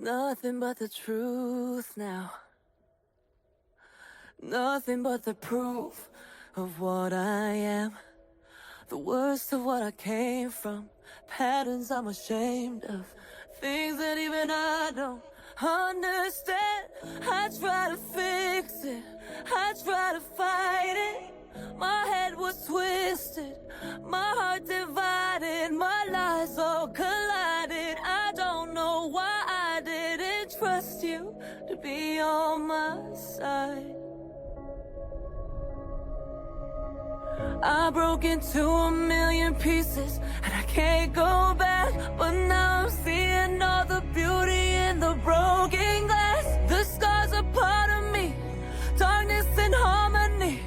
Nothing but the truth now. Nothing but the proof of what I am. The worst of what I came from. Patterns I'm ashamed of. Things that even I don't understand. I try to fix it. I try to fight it. My head was twisted. My heart divided. My lies all collided. I don't know why I didn't trust you to be on my side. I broke into a million pieces and I can't go back. But now I'm seeing all the beauty in the broken glass. The scars are part of me, darkness and harmony.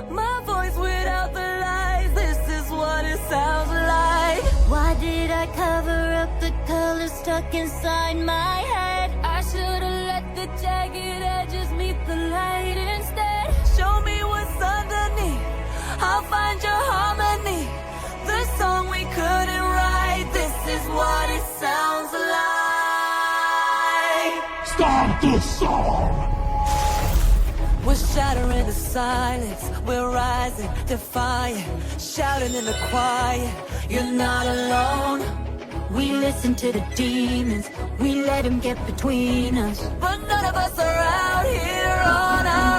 My voice without the lies, this is what it sounds like. Why did I cover up the colors stuck inside my head? I should've let the jagged edges meet the light instead. Show me what's underneath, I'll find your harmony. The song we couldn't write, this is what it sounds like. Start the song! We're shattering the silence, we're rising, defiant, shouting in the quiet. You're not alone. We listen to the demons, we let them get between us. But none of us are out here on our